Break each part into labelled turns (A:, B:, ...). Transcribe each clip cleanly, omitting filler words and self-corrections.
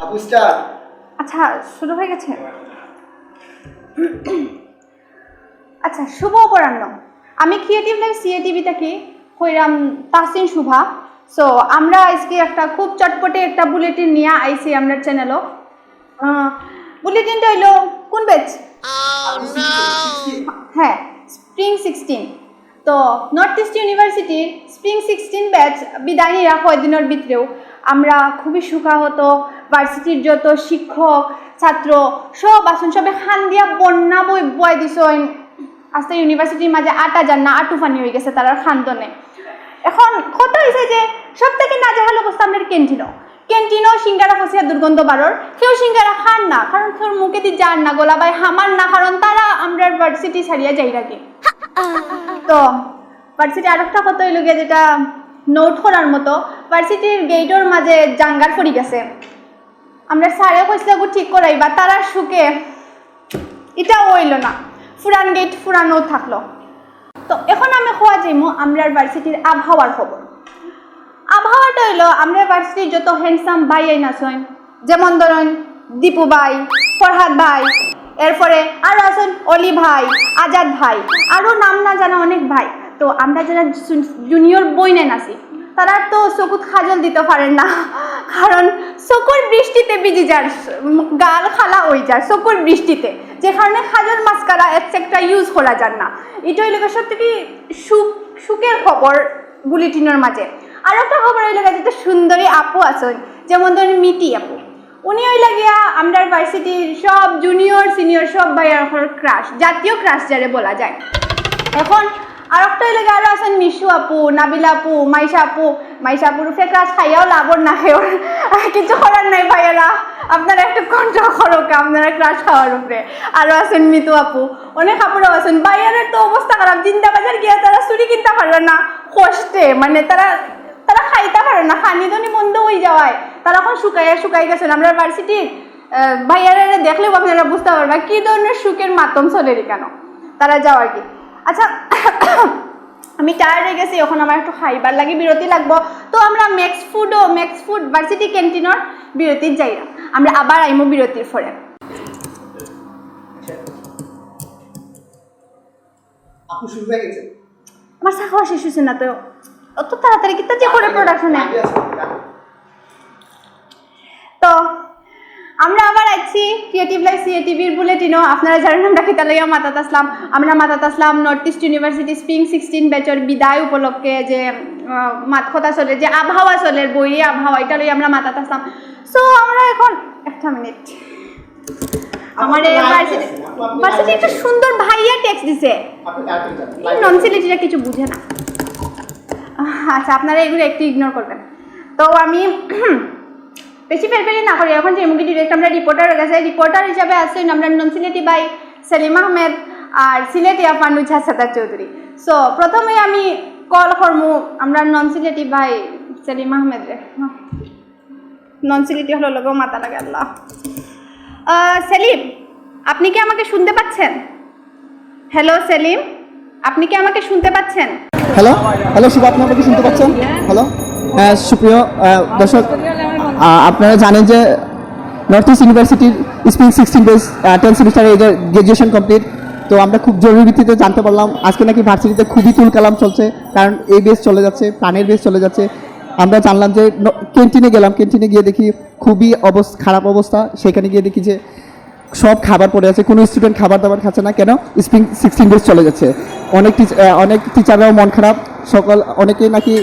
A: আপু স্টার।
B: আচ্ছা শুরু হয়ে গেছে। আচ্ছা শুভ অপরাহ্ন। আমি ক্রিয়েটিভ লাইফ সিএটিভি থেকে হইরাম তাসিন শুভা। সো আমরা আজকে একটা খুব চটপটে একটা বুলেটিন নিয়ে আইছি আমরা চ্যানেলও। বুলেটিনটা হইলো কোন ব্যাচ? হ্যাঁ, স্প্রিং 16। তো নর্থ ইস্ট ইউনিভার্সিটির স্প্রিং 16 ব্যাচ বিদায় নিয়ে কয়েকদিনের ভিতরেও আমরা খুবই সুখাহত। ভার্সিটির যত শিক্ষক ছাত্র সব আসুন সবে খান দিয়া বন্যা বই দিস। আস্তে ইউনিভার্সিটির মাঝে আটা যান না আটুফানি হয়ে গেছে তারা খান্দনে। এখন কথা হয়েছে যে সব থেকে নাজেহাল অবস্থা আমাদের ক্যান্টিনও সিঙ্গারা ফসিয়া দুর্গন্ধ বারোর। কেউ সিঙ্গারা খান না, কারণ কেউ মুখে দিয়ে যান না, গোলাবাই হামান না, কারণ তারা আমরা ভার্সিটি ছাড়িয়া যাই রাখি। তো ভার্সিটি আর একটা কথা হইল গিয়ে যেটা নোট করার মতো, ভার্সিটির গেটের মাঝে জাঙ্গার পড়ি গেছে। আমরা সারে কইসলাগু ঠিক করাইবা, তারা সুখে এটা হইল না, ফুরান গেট ফুরানো থাকলো। তো এখন আমি খোয়া যাইমু আমরা ভার্সিটির আবহাওয়ার খবর। আবহাওয়াটা হইলো আমরা ভার্সিটির যত হ্যান্ডসাম ভাই আইন আছেন, যেমন ধরেন দীপু ভাই, ফরহাদ ভাই, এরপরে আরও আছেন অলি ভাই, আজাদ ভাই, আরও নাম না জানা অনেক ভাই। তো আমরা যারা জুনিয়র বই নেন আছি তারা তো চকুত খাজল দিতে পারেন না, কারণ চকুর বৃষ্টিতে ভিজি যার গাল খালা হয়ে যায় চকুর বৃষ্টিতে, যে কারণে খাজল মাস্কারা এটসেট্রা ইউজ করা যান না। এটা হইল সত্যি কি সুখের খবর বুলেটিনের মাঝে। আর একটা খবর হইল যেটা সুন্দরী আপু আছেন, যেমন ধরেন মিটি আপু, উনি হইলা গিয়া আমরা ভার্সিটির সব জুনিয়র সিনিয়র সব ভাইয়ার ক্রাশ, জাতীয় ক্রাশ যারে বলা যায়। এখন আর একটা হইলে আরও আছেন মিশু আপু, নাবিলা আপু, মাইশা আপুর উপরে ক্রাশ খাইয়াও লাভর না খেয়েও কিছু করার নাই ভাইয়ারা, আপনারা একটু কন্ট্রোল করো আপনারা ক্রাশ খাওয়ার উপরে। আরও আছেন মিতু আপু, অনেক আপুরাও আছেন। ভাইয়ারের তো অবস্থা খারাপ, জিন্দা বাজার গিয়া তারা চুরি কিনতে পারলো না কষ্টে, মানে তারা খাইতে পারে না, খানিদনি বন্ধ হয়ে যাওয়ায় তারা এখন শুকাই গেছেন। আমরা ভার্সিটির ভাইয়ারা দেখলেও আপনারা বুঝতে পারবেন কী ধরনের সুখের মাধ্যম চলে কেন তারা যাওয়ার কি। আচ্ছা আমি টায়ার্ড হয়ে গেছি, এখন আমার একটু খাইবার লাগে, বিরতি লাগবো। তো আমরা ম্যাক্স ফুড ভার্সিটি ক্যান্টিনের বিরতির যাই না, আমরা আবার আইমো বিরতির পরে। আমার চা খাওয়া শেষ হয়েছে না তো, অত তাড়াতাড়ি কিন্তু যে করে প্রোডাকশনে। তো আমরা আবার আছি ক্রিয়েটিভ লাইফ সিএটিভির বুলেটিনও। আপনারা জানেন আমরা খেতা লইয়া মাতাত আসলাম, আমরা মাতাত আসলাম নর্থ ইস্ট ইউনিভার্সিটি স্প্রিং 16 ব্যাচের বিদায় উপলক্ষে যে মাত কথা চলে, যে আবহাওয়া চলে, বইয়ে আবহাওয়া, এটা লইয়া আমরা মাতাত আসলাম। সো আমরা এখন একটা মিনিট, আমার ভার্সিটি একটা সুন্দর ভাইয়া টেক্সট দিছে, নন সিলেটিরা কিছু বুঝে না। আচ্ছা আপনারা এগুলো একটু ইগনোর করবেন। তো আমি বেশি ফেরফেরি না করি, এখন যে মুখে ডিরেক্ট আমরা রিপোর্টার হয়ে গেছে। রিপোর্টার হিসাবে আসছেন আমরা নন সিলেটি ভাই সেলিম আহমেদ আর সিলেটি আফা নুজহাত সাদাত চৌধুরী। সো প্রথমে আমি কল করমু আমরা নন সিলেটি ভাই সেলিম আহমেদ রে, নন সিলেটি হলো লোক মাথা লাগে আল্লাহ। সেলিম, আপনি কি আমাকে শুনতে পাচ্ছেন? হ্যালো সেলিম, আপনি কি আমাকে শুনতে পাচ্ছেন?
C: হ্যালো শুভ, আপনি আমাকে শুনতে পাচ্ছেন? হ্যালো, হ্যাঁ সুপ্রিয় দর্শক, আপনারা জানেন যে নর্থ ইস্ট ইউনিভার্সিটির স্প্রিং 16 বেস 10 সেমিস্টারে গ্রাজুয়েশন কমপ্লিট। তো আমরা খুব জরুরি ভিত্তিতে জানতে পারলাম আজকে নাকি ভার্সিটিতে খুবই তুলকালাম চলছে, কারণ এই বেস চলে যাচ্ছে, প্রাণের বেস চলে যাচ্ছে। আমরা জানলাম যে ক্যান্টিনে গেলাম, ক্যান্টিনে গিয়ে দেখি খুবই খারাপ অবস্থা। সেখানে গিয়ে দেখি যে সব খাবার পড়ে আছে, কোনো স্টুডেন্ট খাবার দাবার খাচ্ছে না। কেন? স্প্রিং 16 বেস চলে যাচ্ছে। অনেক টিচাররাও মন খারাপ, অনেকেই নাকি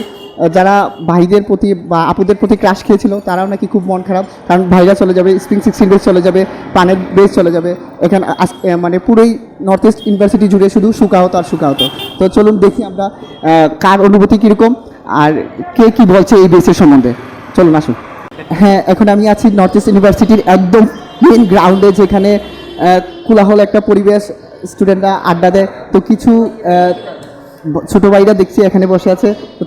C: যারা ভাইদের প্রতি বা আপুদের প্রতি ক্রাশ খেয়েছিল তারাও নাকি খুব মন খারাপ, কারণ ভাইরা চলে যাবে, স্প্রিং 16 বেস চলে যাবে, পানের বেস চলে যাবে। এখানে মানে পুরোই নর্থ ইস্ট ইউনিভার্সিটি জুড়ে শুধু শুকাহত আর শুকাহত। তো চলুন দেখি আমরা কার অনুভূতি কীরকম আর কে কী বলছে এই বেসের সম্বন্ধে। চলুন আসুন। হ্যাঁ, এখন আমি আছি নর্থ ইস্ট ইউনিভার্সিটির একদম মেন গ্রাউন্ডে, যেখানে কোলাহল একটা পরিবেশ, স্টুডেন্টরা আড্ডা দেয়। তো কিছু ছোটো ভাইরা দেখছি এখানে বসে আছে, তো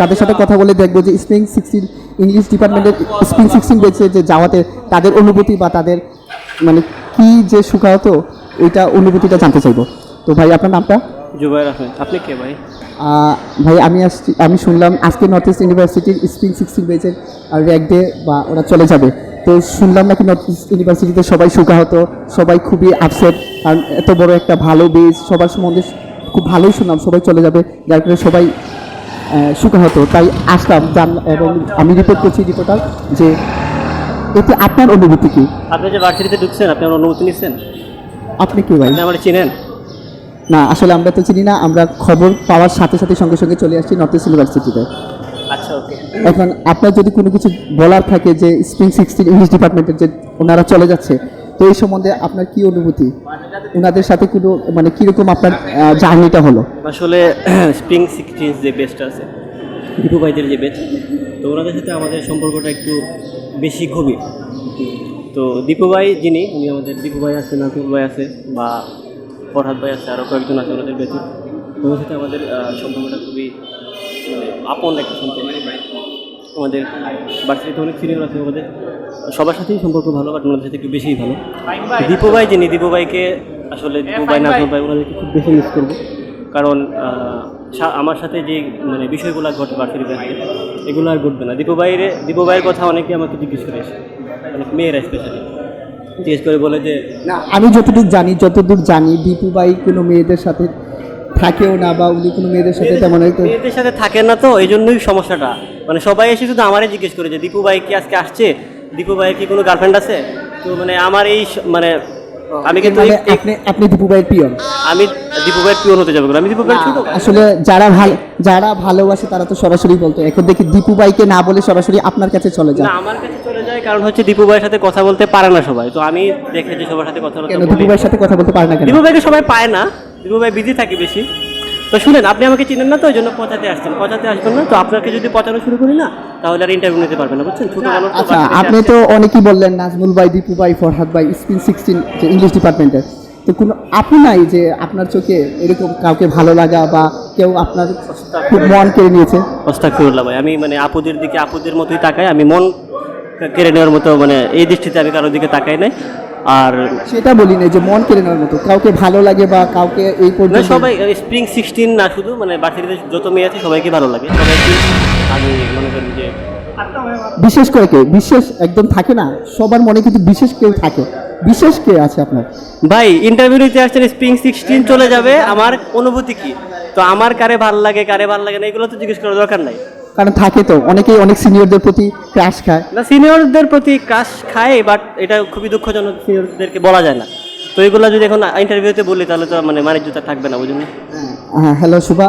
C: তাদের সাথে কথা বলে দেখবো যে স্প্রিং 16 ইংলিশ ডিপার্টমেন্টের স্প্রিং 16 বেচে যে যাওয়াতে তাদের অনুভূতি বা তাদের মানে কি যে সুখাহত ওইটা অনুভূতিটা জানতে চাইবো। তো ভাই আপনার নামটা?
D: জুবাইর আহমেদ। আপনি কে ভাই?
C: ভাই আমি শুনলাম আজকে নর্থ ইস্ট ইউনিভার্সিটির স্প্রিং 16 বেচের র্যাক ডে বা ওরা চলে যাবে। তো শুনলাম নাকি নর্থ ইস্ট ইউনিভার্সিটিতে সবাই সুখাহত, সবাই খুবই আপসেট, কারণ এত বড় একটা ভালো বেস সবার সম্বন্ধে খুব ভালোই শুনলাম, সবাই চলে যাবে, যার কারণে সবাই সুখাহত। তাই আসলাম এবং আমি রিপোর্ট করছি রিপোর্টার যে এতে আপনার অনুভূতি কি?
D: আপনি যে ভার্সিটিতে ঢুকছেন, আপনি আমার অনুমতি নিচ্ছেন?
C: আপনি কি ভাই?
D: আপনি আমার চিনেন?
C: না, আসলে আমরা তো চিনি না, আমরা খবর পাওয়ার সাথে সাথে সঙ্গে সঙ্গে চলে আসছি নর্থ ইস্ট ইউনিভার্সিটিতে।
D: আচ্ছা, ওকে।
C: এখন আপনার যদি কোনো কিছু বলার থাকে যে স্প্রিং 16 ইংলিশ ডিপার্টমেন্টের যে ওনারা চলে যাচ্ছে, তো এই সম্বন্ধে আপনার কি অনুভূতি? ওনাদের সাথে কোনো মানে কীরকম আপনার জার্নিটা হলো?
D: আসলে স্প্রিং 16 যে বেস্ট আছে, দীপু ভাইদের যে বেস্ট, তো ওনাদের সাথে আমাদের সম্পর্কটা একটু বেশি গভীর। তো দীপু ভাই যিনি, উনি আমাদের দীপু ভাই আছে, নাকুল ভাই আছে, বা ফরহাদ ভাই আছে, আরও কয়েকজন আছে ওনাদের বেতন। ওনাদের সাথে আমাদের সম্পর্কটা খুবই মানে আপন একটা সম্পর্ক। আমাদের ভার্সিটিতে অনেক সিনিয়র আছে, আমাদের সবার সাথেই সম্পর্ক ভালো, বাট ওনাদের সাথে একটু বেশিই ভালো। দীপু ভাই যিনি, দীপু ভাইকে আসলে দীপু ভাই, নাকুল ভাই, ওনাদেরকে খুব বেশি মিস করবো। কারণ আমার সাথে যে মানে বিষয়গুলো ঘটে ভার্সিটিতে এগুলো আর ঘটবে না। দীপু ভাইয়ের কথা অনেকে আমাকে জিজ্ঞেস করে, অনেক মেয়েরা স্পেশালি জিজ্ঞেস করে বলে যে
C: না, আমি যতটুকু জানি দীপু ভাই কোনো মেয়েদের সাথে থাকেও না, বা উনি কোনো মেয়েদের সাথে তেমন
D: মেয়েদের সাথে থাকে না, তো এই জন্যই সমস্যাটা। মানে সবাই এসে শুধু আমারই জিজ্ঞেস করে যে দীপু ভাই কি আজকে আসছে, দীপু ভাইয়ের কি কোনো গার্লফ্রেন্ড আছে। তো মানে আমার এই মানে আমি কিন্তু
C: আপনি দীপু ভাইয়ের পিয়ন?
D: আমি দীপু ভাইয়ের পিয়ন হতে যাবো, আমি দীপু ভাইয়ের ছোট।
C: আসলে যারা ভালোবাসে তারা তো সরাসরি বলতো, এখন দেখি দীপু ভাইকে না বলে সরাসরি আপনার কাছে চলে যায়।
D: না, আমার কাছে চলে যায় কারণ হচ্ছে দীপু ভাইয়ের সাথে কথা বলতে পারে না সবাই, তো আমি দেখে যে সবার সাথে কথা বলতে।
C: কেন দীপু ভাইয়ের সাথে কথা বলতে পারে না কেন?
D: দীপু ভাইকে সবাই পায় না, দীপু ভাই বিজি থাকে বেশি। তো শুনেন, আপনি আমাকে চিনেন না, তো ওই জন্য পচাতে আসবেন না। তো আপনাকে যদি পচানো শুরু করি না, তাহলে আর ইন্টারভিউ নিতে পারবেন না, বুঝছেন? ছোট মানুষ তো।
C: আচ্ছা, আপনি তো অনেকেই বললেন, নাজমুল ভাই, দীপু ভাই, ফরহাদ ভাই, স্প্রিং 16 যে ইংলিশ ডিপার্টমেন্টের, তো কোনো আপনি নাই যে আপনার চোখে এরকম কাউকে ভালো লাগা বা কেউ আপনার খুব মন কেড়ে নিয়েছে?
D: আস্তাগফিরুল্লাহ ভাই, আমি মানে আপুদের দিকে আপুদের মতোই তাকাই, আমি মন কেড়ে নেওয়ার মতো মানে এই দৃষ্টিতে আমি কারোর দিকে তাকাই নাই। আর
C: সেটা বলি না যে মন কেড়ে নেওয়ার মতো কাউকে ভালো লাগে বা কাউকে এই
D: না,
C: পর্যন্ত
D: সবাই স্প্রিং 16 না শুধু, মানে ভার্সিটিতে যত মেয়ে আছে সবাইকে ভালো লাগে, সবাইকে আমি মনে করি যে
C: বিশেষ করে কেউ বিশেষ একদম থাকে না, সবার মনে কিন্তু বিশেষ কেউ থাকে। বিশেষ কে আছে আপনার?
D: ভাই ইন্টারভিউ নিতে আসছেন, স্প্রিং 16 চলে যাবে, আমার অনুভূতি কি? তো আমার কারে ভালো লাগে না এগুলো তো জিজ্ঞেস করার দরকার নাই।
C: কারণ থাকে তো অনেকেই অনেক সিনিয়রদের প্রতি ক্রাশ খায়।
D: না, সিনিয়রদের প্রতি ক্রাশ খায়, বাট এটা খুবই দুঃখজনক, সিনিয়রদেরকে বলা যায় না। তো এগুলো যদি এখন ইন্টারভিউতে বলি তাহলে তো মানে মানিজ্যতা থাকবে না, বুঝলেন?
C: হ্যাঁ, হ্যালো শুভা,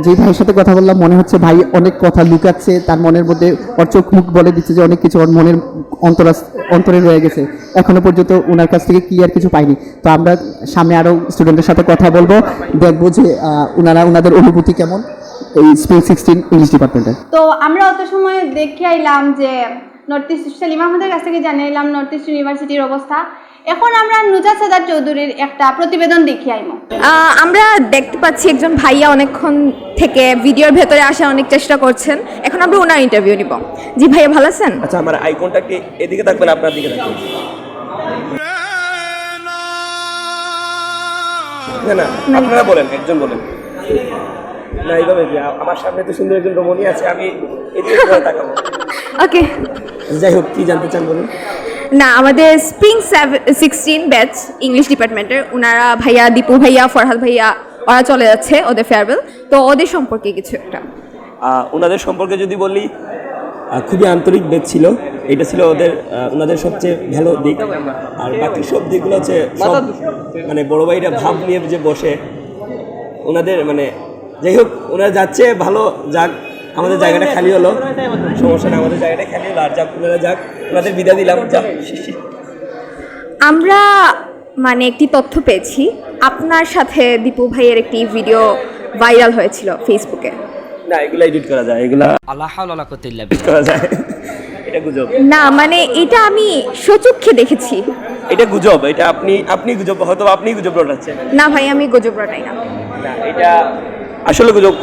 C: যে ভাইয়ের সাথে কথা বললাম মনে হচ্ছে ভাই অনেক কথা লুকাচ্ছে, তার মনের মধ্যে ওর চোখ মুখ বলে দিচ্ছে যে অনেক কিছু ওর মনের অন্তরে রয়ে গেছে, এখনো পর্যন্ত ওনার কাছ থেকে ক্লিয়ার কিছু পাইনি। তো আমরা সামনে আরও স্টুডেন্টের সাথে কথা বলবো, দেখবো যে ওনাদের অনুভূতি কেমন এই স্প্রিং 16 ইংলিশ ডিপার্টমেন্টে।
B: তো আমরা অত সময় দেখে আইলাম যে নর্থ ইস্ট সেলিম আহমদের কাছ থেকে জানিয়ে এলাম নর্থ ইস্ট ইউনিভার্সিটির অবস্থা। এখন আমরা নুজাত সাদাত চৌধুরীর একটা প্রতিবেদন দেখি আইমো।
A: আমরা দেখতে পাচ্ছি একজন ভাইয়া অনেকক্ষণ থেকে ভিডিওর ভেতরে আসার অনেক চেষ্টা করছেন। এখন আমরা ওনার ইন্টারভিউ নিব। জি ভাইয়া, ভালো আছেন?
E: আচ্ছা, আমার আই কন্টাক্ট এদিকে থাকবেন, আপনার দিকে থাকবেন। না না, আপনারা বলেন, একজন বলেন না, এইভাবে যে আমার সামনে তো সুন্দর একজন রমণী আছে, আমি এদিকে কিভাবে তাকাবো?
A: ওকে,
E: যাই হোক, কি জানতে চান বলুন।
A: না, আমাদের স্প্রিং 16 ব্যাচ ইংলিশ ডিপার্টমেন্টের ওনারা ভাইয়া, দীপু ভাইয়া, ফরহাদ ভাইয়া, ওরা চলে যাচ্ছে, ওদের ফেয়ারওয়েল। তো ওদের সম্পর্কে কিছু একটা
E: ওনাদের সম্পর্কে যদি বলি, খুবই আন্তরিক ব্যাচ ছিল, এটা ছিল ওনাদের সবচেয়ে ভালো দিক। আর বাকি সব দিকগুলো হচ্ছে সব মানে বড় ভাইরা ভাব নিয়ে যে বসে ওনাদের মানে, যাই হোক ওনারা যাচ্ছে, ভালো যাক, আমাদের জায়গাটা খালি হলো, সমস্যা না, আমাদের জায়গাটা খালি হলো, আর যাক ওনারা যাক, ওনাদের বিদায় দিলাম।
A: আমরা মানে একটি তথ্য পেয়েছি, আপনার সাথে দীপু ভাইয়ের একটি ভিডিও ভাইরাল হয়েছিল ফেসবুকে।
E: না, এগুলো এডিট করা যায়, এগুলা
F: আল্লাহ হাওলা ওয়ালা কুওয়াতা ইল্লা
E: এডিট করা যায়, এটা গুজব
A: না, মানে এটা আমি সচক্ষে দেখেছি।
E: এটা গুজব, এটা আপনি গুজব, হয়তো আপনি গুজব রটাচ্ছেন।
A: না ভাই, আমি গুজব রটাই না,
E: এটা আসলে গুজব।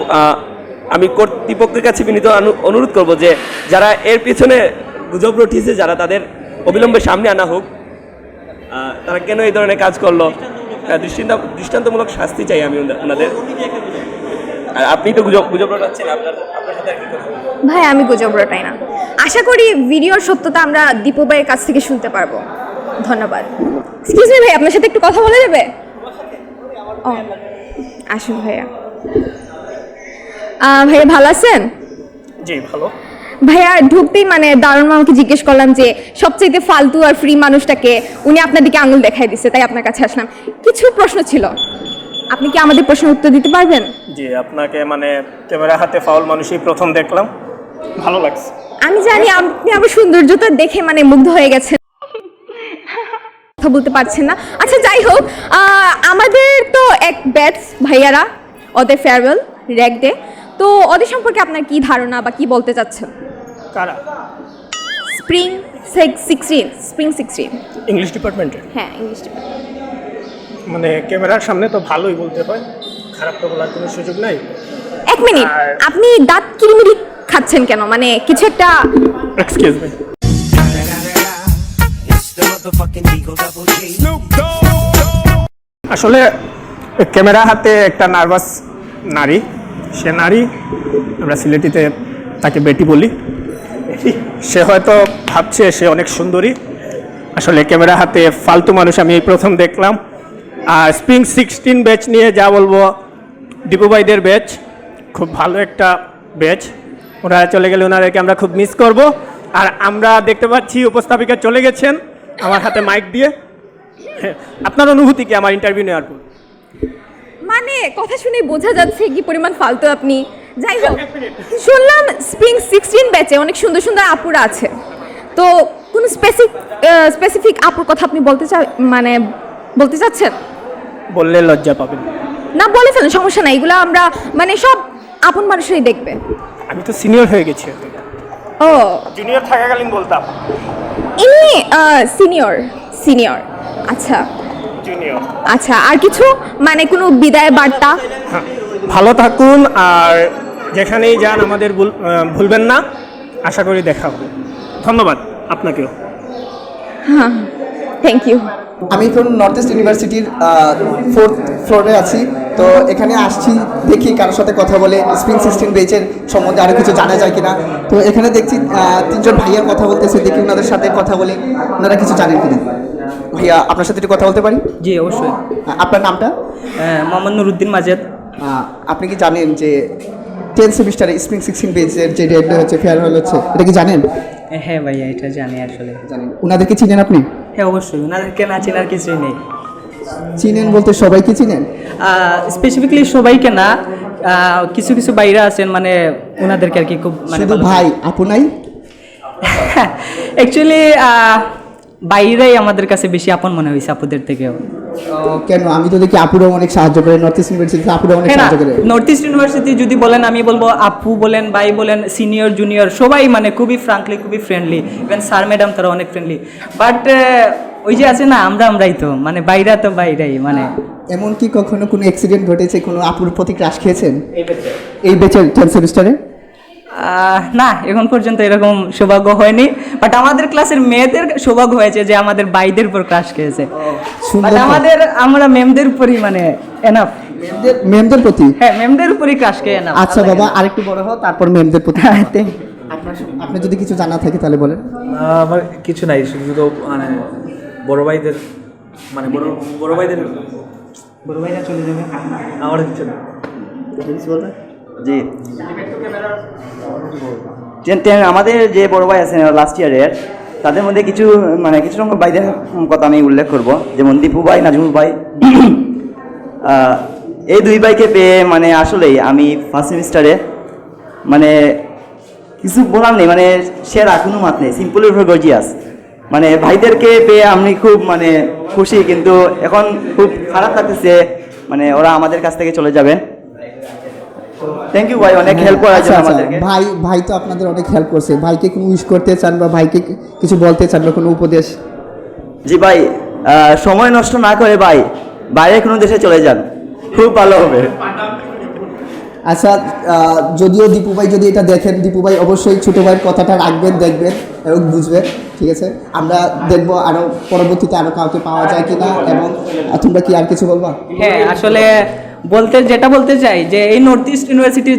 E: আমি কর্তৃপক্ষের কাছে বিনীত অনুরোধ করব যে যারা এর পিছনে গুজব রটিয়েছে, যারা তাদের অবিলম্বে সামনে আনা হোক। তারা কেন এই ধরনের কাজ করলো, দৃষ্টান্তমূলক শাস্তি চাই আমি ওনাদের। আর আপনি তো গুজব রটাচ্ছেন, আপনার সাথে আর কি কথা বলবো?
A: ভাই আমি গুজব রটাই না। আশা করি ভিডিওর সত্যতা আমরা দীপু ভাইয়ের কাছ থেকে শুনতে পারবো। ধন্যবাদ। এক্সকিউজ মি ভাই, আপনার সাথে একটু কথা বলা যাবে? ও আসুন ভাইয়া। ভাইয়া ভালো আছেন?
F: জি ভালো।
A: ভাইয়া ঢুকতেই মানে দারুণ মামাকে জিজ্ঞেস করলাম যে সবচেয়ে ফালতু আর ফ্রি মানুষটাকে, উনি আপনার দিকে আঙুল দেখাই দিচ্ছে, তাই আপনার কাছে আসলাম। কিছু প্রশ্ন ছিল, আপনি কি আমাদের প্রশ্নের উত্তর দিতে পারবেন?
F: জি, আপনাকে মানে ক্যামেরা হাতে ফাউল মানুষই প্রথম দেখলাম, ভালো লাগছে।
A: আমি জানি আপনি আমার সৌন্দর্যটা দেখে মানে মুগ্ধ হয়ে গেছেন, কথা বলতে পারছেন না। আচ্ছা যাই হোক, আমাদের তো এক ব্যাচ ভাইয়ারা, ওদের ফেয়ারওয়েল র্যাক ডে, তো ওদের সম্পর্কে আপনার কি ধারণা বা কি বলতে চাচ্ছেন?
F: কারা?
A: স্প্রিং 16
F: ইংলিশ ডিপার্টমেন্টে।
A: হ্যাঁ ইংলিশ ডিপার্টমেন্ট।
F: মানে ক্যামেরার সামনে তো ভালোই বলতে হয়, খারাপ তো বলার কোনো সুযোগ নাই।
A: এক মিনিট, আপনি দাঁত কিরিমিরি খাচ্ছেন কেন? মানে কিছু একটা
F: এক্সকিউজ মি। আসলে ক্যামেরা হাতে একটা নার্ভাস নারী, সে নারী, আমরা সিলেটিতে তাকে বেটি বলি। সে হয়তো ভাবছে সে অনেক সুন্দরী, আসলে ক্যামেরা হাতে ফালতু মানুষ আমি এই প্রথম দেখলাম। আর স্প্রিং 16 ব্যাচ নিয়ে যা বলবো, দীপু ভাইদের ব্যাচ খুব ভালো একটা ব্যাচ, ওনারা চলে গেলে ওনাদেরকে আমরা খুব মিস করব। আর আমরা দেখতে পাচ্ছি উপস্থাপিকা চলে গেছেন আমার হাতে মাইক দিয়ে। আপনার অনুভূতি কি আমার ইন্টারভিউ নেওয়ার পর?
A: মানে কথা শুনে বোঝা যাচ্ছে কি পরিমাণ ফালতু আপনি। যাই হোক, শুনলাম স্প্রিং 16 ব্যাচে অনেক সুন্দর সুন্দর আপুরা আছে, তো কোন স্পেসিফিক আপুর কথা আপনি বলতে চাচ্ছেন?
F: বললে লজ্জা পাবেন।
A: না বলে ফেলেন, সমস্যা নাই, এগুলো আমরা মানে সব আপন মানুষই দেখবে।
F: আমি তো সিনিয়র হয়ে গেছি,
A: ও
F: জুনিয়র থাকাকালীন বলতাম
A: ইনি সিনিয়র। আচ্ছা
F: জুনিয়র।
A: আচ্ছা, আর কিছু মানে কোনো বিদায় বার্তা?
F: ভালো থাকুন, আর যেখানেই যান আমাদের ভুলবেন না। আশা করি দেখা হবে। ধন্যবাদ আপনাকেও।
A: হ্যাঁ থ্যাংক ইউ।
C: আমি এখন নর্থ ইস্ট ইউনিভার্সিটির 4th ফ্লোরে আছি, তো এখানে আসছি দেখি কারোর সাথে কথা বলে স্প্রিং 16 ব্যাচের সম্বন্ধে আরও কিছু জানা যায় কিনা। তো এখানে দেখছি 3জন ভাইয়ার কথা বলতেছে, দেখি ওনাদের সাথে কথা বলে ওনারা কিছু জানেন কিনা। ভাইয়া আপনার সাথে একটু কথা বলতে পারি?
G: জি অবশ্যই।
C: আপনার নামটা?
G: মোহাম্মদ নুরুদ্দিন মাজেদ।
C: আপনি কি জানেন যে 10th সেমিস্টারে স্প্রিং 16 ব্যাচের যে ডেট হচ্ছে, ফেয়ারওয়েল হচ্ছে, এটা কি জানেন?
G: হ্যাঁ ভাইয়া, এটা জানি আসলে।
C: জানেন। ওনাদেরকে চিনেন আপনি?
G: হ্যাঁ অবশ্যই, ওনাদেরকে না চেনার কিছুই নেই।
C: চিনেন বলতে সবাইকে চিনেন?
G: স্পেসিফিকলি সবাইকে না, কিছু কিছু বাইরে আছেন, মানে ওনাদেরকে আর কি খুব মানে
C: শুধু ভাই আপু নাই?
G: অ্যাকচুয়ালি বাইরেই আমাদের কাছে বেশি আপন মনে হয়েছে আপুদের থেকেও।
C: কেন? আমি তো দেখি আপুরাও অনেক সাহায্য করে, নর্থ ইস্ট ইউনিভার্সিটিতে আপুরাও অনেক সাহায্য করে।
G: নর্থ ইস্ট ইউনিভার্সিটি যদি বলেন, আমি বলবো আপু বলেন, ভাই বলেন, সিনিয়র জুনিয়র সবাই মানে খুবই ফ্রাঙ্কলি, খুবই ফ্রেন্ডলি। ইভেন স্যার ম্যাডাম তারা অনেক ফ্রেন্ডলি। বাট ওই যে আছে না, আমরাই তো মানে বাইরা তো বাইরাই মানে।
C: এমন কি কখনো কোনো অ্যাক্সিডেন্ট ঘটেছে, কোনো আপুর প্রতি ক্রাশ খেয়েছেন এই ব্যাচের 10th সেমিস্টারে?
G: না, এখন পর্যন্ত এরকম সৌভাগ্য হয়নি। বাট আমাদের ক্লাসের মেয়েদের সৌভাগ্য হয়েছে যে আমাদের ভাইদের উপর ক্রাশ খেয়েছে। বাট আমরা ম্যামদের উপরই মানে এনাফ।
C: ম্যামদের প্রতি?
G: হ্যাঁ, ম্যামদের উপরই ক্রাশ খেয়ে এনাফ।
C: আচ্ছা বাবা, আরেকটু বড় হও, তারপর ম্যামদের প্রতি। আপনি যদি কিছু জানা থাকে তাহলে বলেন।
H: আমার কিছু নাই, শুধু তো মানে বড় ভাইদের মানে বড় ভাইরা চলে যাবে, আমার কিছু না।
I: জি, আমাদের যে বড় ভাই আছেন লাস্ট ইয়ারের, তাদের মধ্যে কিছু সংখ্যক ভাইদের কথা আমি উল্লেখ করব, যেমন দীপু ভাই, নাজমুল ভাই। এই দুই ভাইকে পেয়ে মানে আসলেই আমি ফার্স্ট সেমিস্টারে মানে কিছু বলার নেই, মানে সেরা কোনো মাত নেই, সিম্পলের উপর গর্জিয়াস। মানে ভাইদেরকে পেয়ে আমি খুব মানে খুশি, কিন্তু এখন খুব খারাপ লাগতেছে মানে ওরা আমাদের কাছ থেকে চলে যাবে। থ্যাংক ইউ ভাই, অনেক হেল্প করার জন্য আমাদেরকে।
C: ভাই তো আপনাদের অনেক হেল্প করছে। ভাইকে কোনো উইশ করতে চান বা ভাইকে কিছু বলতে চান বা কোনো উপদেশ?
I: জি ভাই, সময় নষ্ট না করে ভাই বাইরে কোনো দেশে চলে যান, খুব ভালো হবে।
C: আচ্ছা, যদিও দীপু ভাই যদি এটা দেখেন, দীপু ভাই অবশ্যই ছোটো ভাইয়ের কথাটা রাখবেন, দেখবেন এবং বুঝবেন, ঠিক আছে? আমরা দেখবো আরও পরবর্তীতে আরও কাউকে পাওয়া যায় কিনা। এবং তোমরা কি আর কিছু বলবা?
G: হ্যাঁ, আসলে যেটা বলতে চাই যে এই নর্থ ইস্ট ইউনিভার্সিটির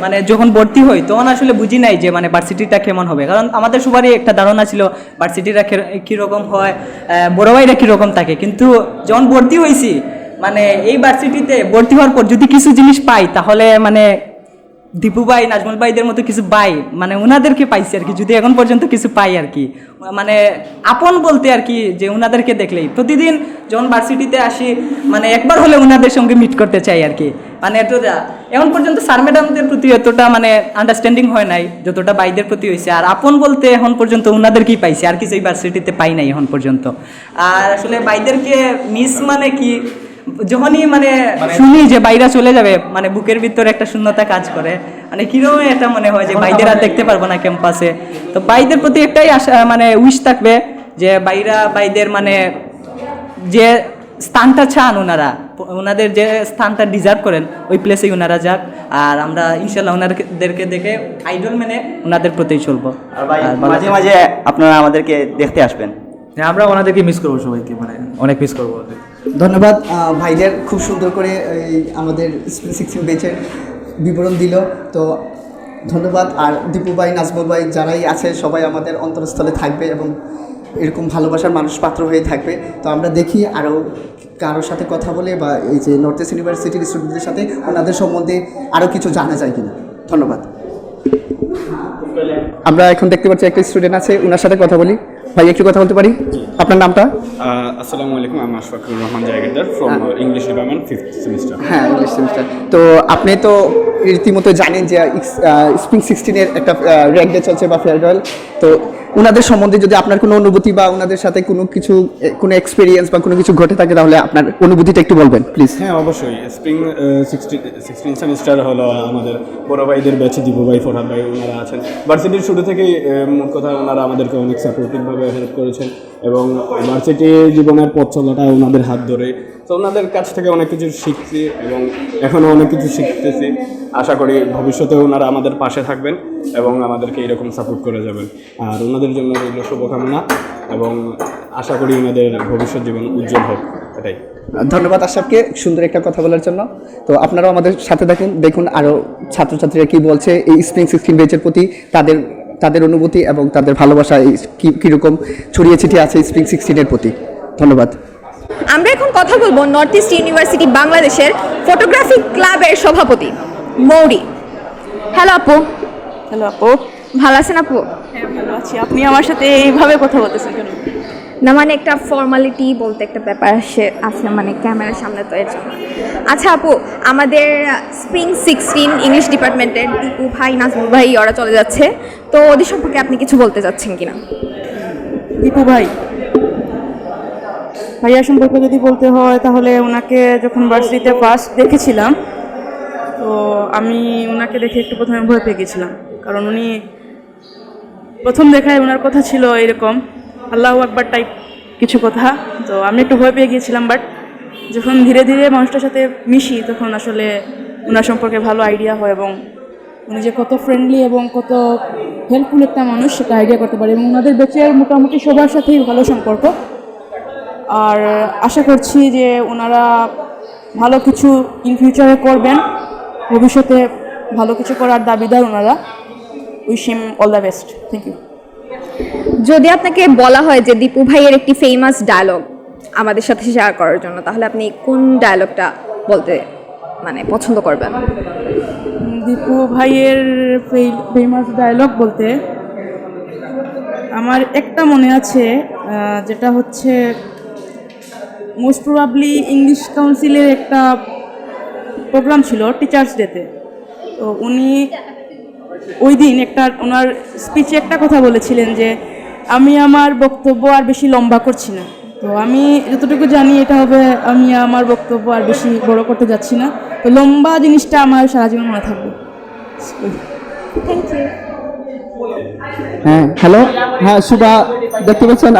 G: মানে যখন ভর্তি হই তখন আসলে বুঝি নাই যে মানে ভার্সিটিটা কেমন হবে, কারণ আমাদের সবারই একটা ধারণা ছিল ভার্সিটিটা কীরকম হয়, বড় ভাইরা কীরকম থাকে, কিন্তু যখন ভর্তি হয়েছি মানে এই ভার্সিটিতে ভর্তি হওয়ার পর যদি কিছু জিনিস পাই তাহলে মানে দীপু ভাই নাজমুল ভাইদের মতো কিছু পাই, মানে ওনাদেরকে পাইছি আর কি, যদি এখন পর্যন্ত কিছু পাই আর কি, মানে আপন বলতে আর কি, যে ওনাদেরকে দেখলেই প্রতিদিন যখন ভার্সিটিতে আসি মানে একবার হলে ওনাদের সঙ্গে মিট করতে চাই আর কি, মানে এতটা এখন পর্যন্ত স্যার ম্যাডামদের প্রতি এতটা মানে আন্ডারস্ট্যান্ডিং হয় নাই যতটা ভাইদের প্রতি হয়েছে, আর আপন বলতে এখন পর্যন্ত ওনাদেরকেই পাইছি, আর কিছু এই ভার্সিটিতে পাই নাই এখন পর্যন্ত। আর আসলে ভাইদেরকে মিস মানে কি, যখনই মানে শুনি যে বাইরা চলে যাবে মানে বুকের ভিতরে একটা শূন্যতা কাজ করে, মানে কিরকম এটা মনে হয় যে বাইদের আর দেখতে পারবো না ক্যাম্পাসে। তো বাইদের প্রতি একটাই আশা মানে উইশ থাকবে যে বাইদের মানে যে স্থানটা চান ওনাদের যে স্থানটা ডিজার্ভ করেন ওই প্লেসেই ওনারা যাক, আর আমরা ইনশাল্লাহ ওনাদেরকে দেখে আইডল মেনে ওনাদের প্রতি চলবো।
I: আর ভাই মাঝে মাঝে আপনারা আমাদেরকে দেখতে আসবেন।
H: হ্যাঁ, আমরা ওনাদেরকে মিস করবো, সবাইকে মানে অনেক মিস করবো ওদের।
C: ধন্যবাদ ভাইদের, খুব সুন্দর করে এই আমাদের স্প্রিং 16 ব্যাচের বিবরণ দিল, তো ধন্যবাদ। আর দীপু ভাই, নাজমুল ভাই যারাই আছে সবাই আমাদের অন্তরস্থলে থাকবে এবং এরকম ভালোবাসার মানুষ পাত্র হয়ে থাকবে। তো আমরা দেখি আরও কারোর সাথে কথা বলে বা এই যে নর্থ ইস্ট ইউনিভার্সিটির স্টুডেন্টদের সাথে ওনাদের সম্বন্ধে আরও কিছু জানা যায় কিনা। ধন্যবাদ। আমরা এখন দেখতে পাচ্ছি একটা স্টুডেন্ট আছে, ওনার সাথে কথা বলি। ভাই একটু কথা বলতে পারি? আপনার নামটা?
J: আসসালামু আলাইকুম, আমি Ashfaqur Rahman Jaygadar from English department 5th semester.
C: হ্যাঁ, ইংলিশ সেমিস্টার। তো আপনি তো রীতিমতো জানেন যে স্প্রিং 16-এর একটা র্যাক ডে চলছে বা ফেয়ারওয়েল, তো ওনাদের সম্বন্ধে যদি আপনার কোনো অনুভূতি বা ওনাদের সাথে কোনো এক্সপিরিয়েন্স বা কোনো কিছু ঘটে থাকে তাহলে আপনার অনুভূতিটা একটু বলবেন প্লিজ।
J: হ্যাঁ, অবশ্যই। স্প্রিং 16 সেমিস্টার হলো আমাদের বড় ভাইদের ব্যাচে দীপু ভাই, ফরহাদ ভাই ওনারা আছেন। ভার্সিটির শুরু থেকেই মোট কথা ওনারা আমাদেরকে অনেক সাপোর্টিভভাবে হেল্প করেছেন এবং ভার্সিটি জীবনের পথ চলাটা ওনাদের হাত ধরে, তো ওনাদের কাছ থেকে অনেক কিছু শিখছি এবং এখনও অনেক কিছু শিখতেছি। আশা করি ভবিষ্যতে ওনারা আমাদের পাশে থাকবেন এবং আমাদেরকে এরকম সাপোর্ট করে যাবেন, আর ওনাদের জন্য রইল শুভকামনা এবং আশা করি ওনাদের ভবিষ্যৎ জীবন উজ্জ্বল হোক, এটাই।
C: ধন্যবাদ আশরাফকে সুন্দর একটা কথা বলার জন্য। তো আপনারাও আমাদের সাথে দেখুন আরও ছাত্রছাত্রীরা কী বলছে এই স্প্রিং 16 ব্যাচের প্রতি, তাদের অনুভূতি এবং তাদের ভালোবাসা কীরকম ছড়িয়ে ছিটিয়ে আছে স্প্রিং 16-এর প্রতি। ধন্যবাদ।
A: আমরা এখন কথা বলবো নর্থ ইস্ট ইউনিভার্সিটি বাংলাদেশের ফটোগ্রাফি ক্লাবের সভাপতি মৌরি। হ্যালো আপু।
K: হ্যালো আপু।
A: ভালো আছেন আপু?
K: হ্যাঁ, ভালো আছি। আপনি আমার সাথে এইভাবে কথা বলতেছেন কেন?
A: না মানে একটা ফর্মালিটি বলতে একটা ব্যাপার আছে মানে ক্যামেরার সামনে, তো এর জন্য। আচ্ছা আপু, আমাদের স্প্রিং 16 ইংলিশ ডিপার্টমেন্টের দীপু ভাই, নাজমুল ভাই ওরা চলে যাচ্ছে, তো ওদের সম্পর্কে আপনি কিছু বলতে চাচ্ছেন কিনা?
K: দীপু ভাইয়া সম্পর্কে যদি বলতে হয় তাহলে ওনাকে যখন ভার্সিটিতে ফার্স্ট দেখেছিলাম তো আমি ওনাকে দেখে একটু প্রথমে ভয় পেয়ে গেছিলাম, কারণ উনি প্রথম দেখায় ওনার কথা ছিল এরকম আল্লাহু আকবার টাইপ কিছু কথা, তো আমি একটু ভয় পেয়ে গিয়েছিলাম। বাট যখন ধীরে ধীরে মানুষটার সাথে মিশি তখন আসলে ওনার সম্পর্কে ভালো আইডিয়া হয় এবং উনি যে কত ফ্রেন্ডলি এবং কত হেল্পফুল একটা মানুষ সেটা আইডিয়া করতে পারে, এবং ওনাদের বেচের মোটামুটি সবার সাথেই ভালো সম্পর্ক। আর আশা করছি যে ওনারা ভালো কিছু ইন ফিউচারে করবেন, ভবিষ্যতে ভালো কিছু করার দাবিদার ওনারা। Wish him all the best. Thank you.
A: যদি আপনাকে বলা হয় যে দীপু ভাইয়ের একটি ফেমাস ডায়লগ আমাদের সাথে শেয়ার করার জন্য, তাহলে আপনি কোন ডায়লগটা বলতে মানে পছন্দ করবেন?
K: দীপু ভাইয়ের ফেমাস ডায়লগ বলতে আমার একটা মনে আছে, যেটা হচ্ছে মোস্ট প্রবাবলি ইংলিশ কাউন্সিলের একটা প্রোগ্রাম ছিল টিচার্স ডেতে, তো উনি ওই দিন ওনার স্পিচে একটা কথা বলেছিলেন যে আমি আমার বক্তব্য আর বেশি লম্বা করছি না। তো আমি যতটুকু জানি এটা হবে আমি আমার বক্তব্য আর বেশি বড় করতে যাচ্ছি না, তো লম্বা জিনিসটা আমার সারা জীবন মনে থাকবে।
A: Thank you.
C: হ্যাঁ, হ্যালো। হ্যাঁ শুভা, দেখতে পাচ্ছেন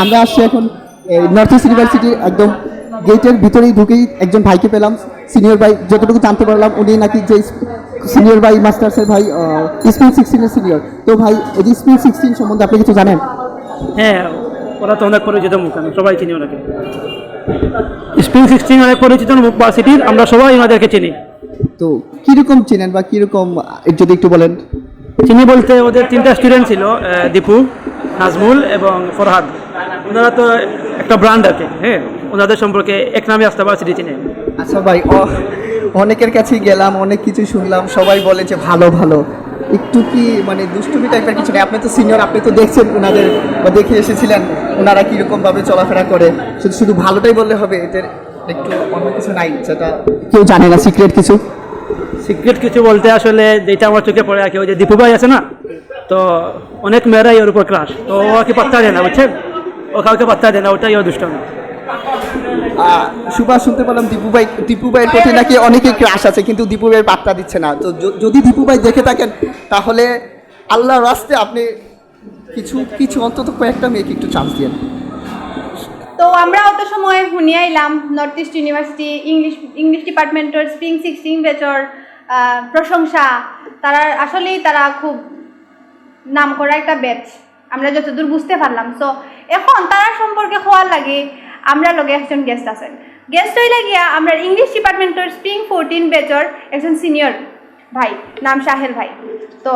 C: আমরা আসছি এখন নর্থ ইস্ট ইউনিভার্সিটি একদম গেটের ভিতরেই ঢুকেই একজন ভাইকে পেলাম, সিনিয়র ভাই। যতটুকু জানতে পারলাম উনি নাকি যে সিনিয়র ভাই, মাস্টার্সের ভাই, স্প্রিং 16-এর সিনিয়র। তো ভাই এই যে স্প্রিং 16 সম্বন্ধে আপনি কিছু জানেন?
G: হ্যাঁ,
L: ওরা তো অনেক পরিচিত মুখ, আমি সবাই চিনি ওনাকে। স্প্রিং 16 অনেক পরিচিত মুখ ভার্সিটির, আমরা সবাই ওনাদেরকে চিনি।
C: তো কীরকম চেনেন বা কীরকম যদি একটু বলেন?
L: চিনি বলতে ওদের 3টা স্টুডেন্ট ছিল, দীপু, নাজমুল এবং ফরহাদ। ওনারা তো একটা ব্র্যান্ড আর কি, হ্যাঁ, ওনাদের সম্পর্কে এক নামে আস্থা ভার্সিটি চিনে।
C: আচ্ছা ভাই, অনেকের কাছেই গেলাম, অনেক কিছু শুনলাম, সবাই বলে যে ভালো ভালো, একটু কি মানে দুষ্টুমি টাইপের কিছু নেই? আপনি তো সিনিয়র, আপনি তো দেখছেন ওনাদের বা দেখে এসেছিলেন ওনারা কীরকমভাবে চলাফেরা করে, শুধু শুধু ভালোটাই বললে হবে? এদের একটু অন্য কিছু নাই যেটা কেউ জানে না, সিক্রেট কিছু?
L: সিক্রেট কিছু বলতে আসলে যেটা আমার চোখে পড়ে আর কি, ওই যে দীপু ভাই আছে না, তো অনেক মেয়েরাই ওর উপর ক্রাশ, তো ও আর কি পাত্তা দেয় না, বুঝছেন, ও কাউকে পাত্তা দেয় না, ওটাই ও দুষ্টমি।
C: সুভাষ, শুনতে পেলাম দীপু ভাইয়ের প্রতি নাকি অনেকেই ক্রাশ আছে, কিন্তু দীপু ভাইয়ের পাত্তা দিচ্ছে না। তো যদি দীপু ভাই দেখে থাকেন তাহলে আল্লাহর রাস্তে আপনি কিছু কিছু অন্তত কয়েকটা মেয়েকে একটু চান্স দিয়েন।
B: তো আমরা অত সময় শুনি আইলাম নর্থ ইস্ট ইউনিভার্সিটি ইংলিশ ডিপার্টমেন্টের স্প্রিং 16 ব্যাচর প্রশংসা। তারা খুব নাম করা একটা ব্যাচ, আমরা যতদূর বুঝতে পারলাম। সো এখন তারা সম্পর্কে হওয়ার লাগে আমরা লগে একজন গেস্ট আছেন। গেস্ট হইলে গিয়া আমরা ইংলিশ ডিপার্টমেন্টের স্প্রিং 14 ব্যাচর একজন সিনিয়র ভাই, নাম সাহেল ভাই। তো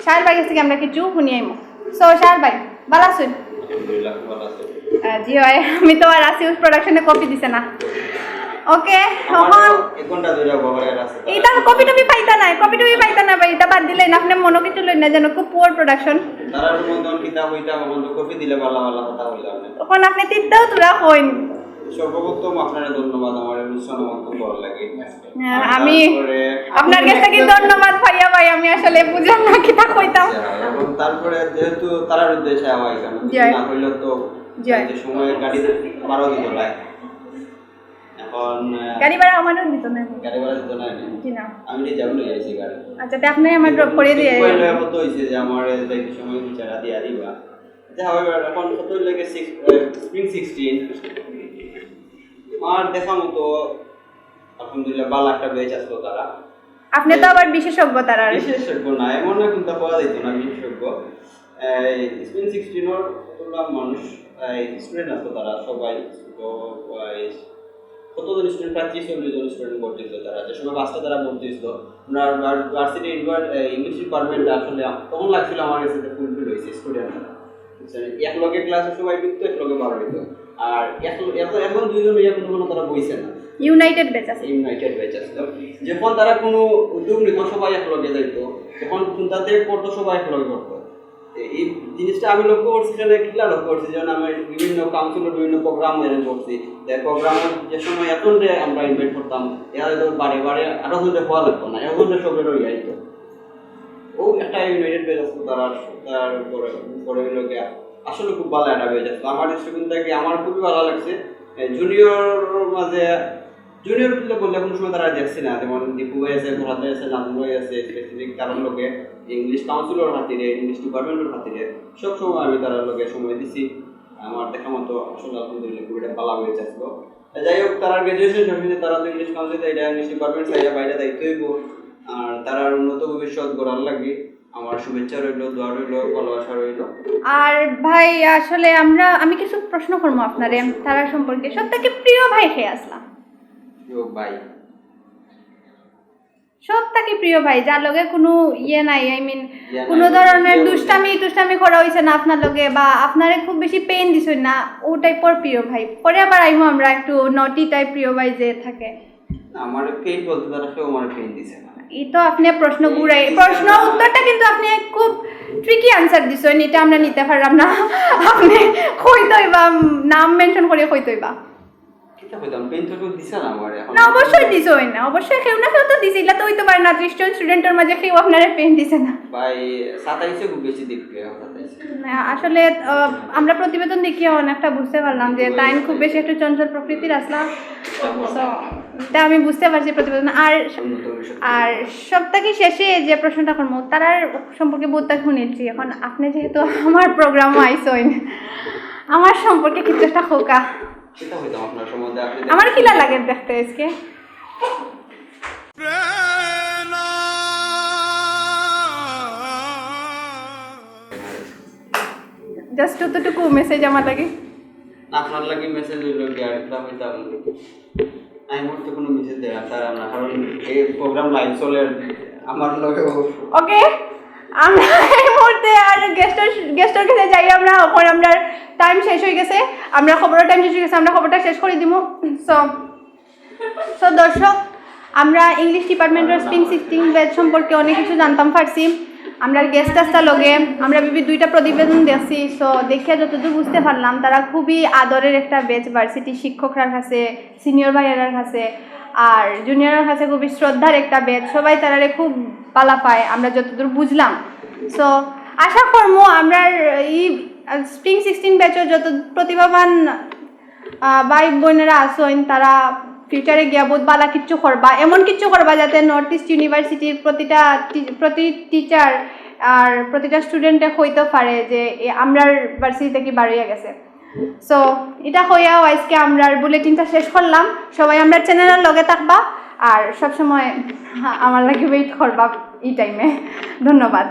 B: সাহেল ভাই কাছ থেকে আমরা কিছু শুনি আইমো। সো সাহেল ভাই ভালো আছেন? জি হয়, আমি তো আর আসি প্রোডাকশনে কপি দিছে না। ওকে, এখন এটা কপি টপি পাইতা না ভাই, এটা বাদ দিলেন আপনি মনে কিছু লই না, যেন খুব পুয়ার প্রোডাকশন। তখন আপনি তিনটাও তোরা কইন।
M: সর্বপ্রথম আপনারা ধন্যবাদ আমার অনুষ্ঠান আমাকে ভালো লাগে।
B: আমি আপনার কাছ থেকে ধন্যবাদ পাইয়া ভাই, আমি আসলে বুঝলাম না কি তা কইতাম।
M: এবং তারপরে যেহেতু তারার উদ্দেশ্যে আমার এখানে না হইলো তো যে সময় গাড়ি ভাড়া দিত না, এখন
B: গাড়ি ভাড়া আমারও দিত না,
M: গাড়ি ভাড়া দিত না,
B: জি না,
M: আমি রিজার্ভ লই আইছি গাড়ি।
B: আচ্ছা, তে আপনি আমার ড্রপ করে দিয়ে
M: কইলে কত হইছে যে আমার এই সময় বিচারা দিয়া দিবা। যাও এখন কত লাগে স্প্রিং 16 আর দেখা মতো আলহামদুলিল্লাহ ভালো একটা বেচ আসলো তারা।
B: আপনি তো আবার বিশেষজ্ঞ, তারা
M: বিশেষজ্ঞ না, এমন না কিন্তু পাওয়া যেত না বিশেষজ্ঞ। স্প্রিং 16 তোমরা মানুষ স্টুডেন্ট আসতো, তারা সবাই তো কতজন স্টুডেন্ট, প্রায় 30-40 জন স্টুডেন্ট ভর্তি ছিল তারা, যে সময় বাসটা তারা ভর্তি ছিল। আপনার ভার্সিটি ইংলিশ ডিপার্টমেন্ট আসলে তখন লাগছিল আমার কাছে ফুলফিল হয়েছে স্টুডেন্টরা, এক লগে ক্লাসে সবাই ঢুকতো, এক লগে ভালো হইতো। আর এখন দুইজন কোনো তারা বইছে না,
B: ইউনাইটেড ব্যাচ আছে।
M: যখন তারা কোনো উদ্যোগ নিত সবাই এক লগে যাইতো, যখন তাতে করতো সবাই এক লগে করতো। এই জিনিসটা আমি লক্ষ্য করছি, সেটা কিলা লক্ষ্য করছি, যেমন আমি বিভিন্ন কাউন্সিলের বিভিন্ন প্রোগ্রাম অ্যারেঞ্জ করছি, প্রোগ্রামের যে সময় এখন আমরা ইনভাইট করতাম, এরা তো বারে বারে আরো জনে হওয়া লাগতো না, এখন সবে রয়ে যাইতো। ও একটা ইউনাইটেড ব্যাচ আসতো, তার পরে লোকে আসলে খুব ভালো একটা ব্যাচ আসতো আমার দৃষ্টিকোণ থেকে, আমার খুবই ভালো লাগছে। জুনিয়র মাঝে জুনিয়র বললে কোনো সময় তারা দেখছি না, যেমন দীপু ভাই আছে, ফোরাতে আছে, নাজমুল ভাই আছে, স্পেসিফিক কারণ লোকে ইংলিশ কাউন্সিলের খাতিরে, ইংলিশ ডিপার্টমেন্টের খাতিরে সব সময় আমি তারা লোকে সময় দিছি। আমার দেখা মতো আসলে আলহামদুলিল্লাহ খুব একটা ভালো হয়েছে আসলো। যাই হোক, তারা গ্রাজুয়েশন সবসময় তারা তো ইংলিশ কাউন্সিলে এটা ইংলিশ ডিপার্টমেন্ট চাইলে বাইরে দায়িত্ব হইব, আর তারার উন্নত ভবিষ্যৎ গড়ার লাগে আমার শুভেচ্ছা রইল, দোয়া রইল, ভালোবাসা রইল।
B: আর ভাই আসলে আমি কিছু প্রশ্ন করবো আপনারে তারা সম্পর্কে। সব থেকে প্রিয় ভাই খেয়ে আসলাম, সব থেকে প্রিয় ভাই যার লগে কোনো ইয়ে নাই, আই মিন কোনো ধরনের দুষ্টামি করা হয়েছে না আপনার লগে, বা আপনারে খুব বেশি পেইন দিছে না, ও টাইপের প্রিয় ভাই। পরে আবার আইমো আমরা একটু নটি টাইপ প্রিয় ভাই যে থাকে।
M: আমার পেইন বলতে তারা কেউ আমার পেইন দিছে না,
B: এই তো আপনি প্রশ্ন উত্তরটা কিন্তু আপনি খুব ট্রিকি আনসার দিছেন, এটা আমরা নিতে পারলাম না। আপনি কইতইবা নাম মেনশন করে কইতইবা না, অবশ্যই দিছই না, অবশ্যই কেউ না কেউ তো দিছে, এটা তো হইতে পারে না 30 জন স্টুডেন্টের মাঝে কেউ আপনারা পেন দিছে না
M: ভাই। 27 খুব বেশি দেখবে
B: আসলে আমরা প্রতিবেদন দেখিয়ে অনেকটা বুঝতে পারলাম যে তাইন খুব বেশি একটু চঞ্চল প্রকৃতির আসলাম, তা আমি বুঝতে পারছি প্রতিবেদন। আর সবথেকে শেষে যে প্রশ্নটা করবো তারার সম্পর্কে বহুতটা শুনেছি, এখন আপনি যেহেতু আমার প্রোগ্রামও আইসইন, আমার সম্পর্কে কিছু একটা খোকা আমার কিলা লাগে দেখতে আজকে। জাস্ট ততটুকু মেসেজ আমার লাগে।
M: আপনার লাগে মেসেজ হইল কি আর তা হইতাম আমি মুহূর্তে কোনো মেসেজ দেয় তারা না, কারণ এই প্রোগ্রাম লাইভ চলে আমার লগে।
B: ওকে, আমরা এই মুহূর্তে আর গেস্টের কাছে যাই আমরা, ওখানে আমরা টাইম শেষ হয়ে গেছে, আমরা খবরের টাইম শেষ হয়ে গেছে, আমরা খবরটা শেষ করে দিব। সো দর্শক, আমরা ইংলিশ ডিপার্টমেন্টের স্প্রিং 16 ব্যাচ সম্পর্কে অনেক কিছু জানতাম পারছি। আমরা গেস্ট আসতে লগে আমরা দুইটা প্রতিবেদন দেখছি। সো দেখে যতদূর বুঝতে পারলাম তারা খুবই আদরের একটা ব্যাচ, ভার্সিটি শিক্ষকরার কাছে, সিনিয়র ভাইয়ার কাছে আর জুনিয়রের কাছে খুবই শ্রদ্ধার একটা ব্যাচ। সবাই তারারে খুব পালা পায় আমরা যতদূর বুঝলাম। সো আশা করবো আমরা এই স্প্রিং 16 ব্যাচের যত প্রতিভাবান ভাই বোনেরা আসেন তারা ফিউচারে গিয়া বহুত বালা কিচ্ছু করবা, এমন কিচ্ছু করবা যাতে নর্থ ইস্ট ইউনিভার্সিটির প্রতি টিচার আর প্রতিটা স্টুডেন্টে হইতে পারে যে আমরার ভার্সিটি থেকে বাড়িয়ে গেছে। সো এটা হইয়াও আজকে আমরা বুলেটিনটা শেষ করলাম। সবাই আমরা চ্যানেলের লগে থাকবা আর সবসময় আমার লাগে ওয়েট করবা এই টাইমে। ধন্যবাদ।